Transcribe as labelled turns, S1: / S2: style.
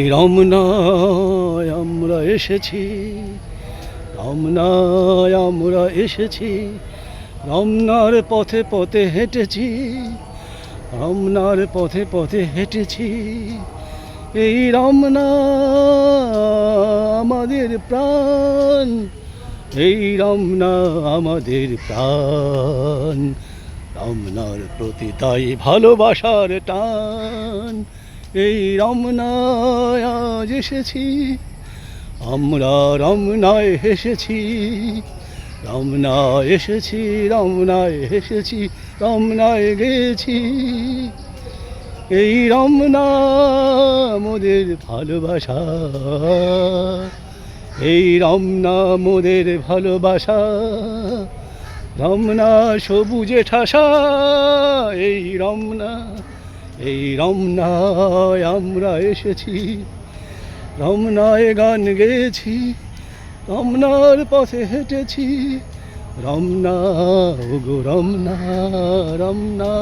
S1: রমনায় আমরা এসেছি, রমনায় আমরা এসেছি, রমনার পথে পথে হেঁটেছি, রমনার পথে পথে হেঁটেছি। এই রমনা আমাদের প্রাণ, এই রমনা আমাদের প্রাণ, রমনার প্রতি তাই ভালোবাসার টান। এই রমনায় আজ এসেছি, আমরা রমনায় এসেছি, রমনায় এসেছি, রমনায় এসেছি, রমনায় গেছি। এই রমনা মোদের ভালোবাসা, এই রমনা মোদের ভালোবাসা, রমনা সবুজে ঠাসা। এই রমনা, এই রমনায় আমরা এসেছি, রমনায় গান গেয়েছি, রমনার পথে হেঁটেছি। রমনা ওগো রমনা, রমনা।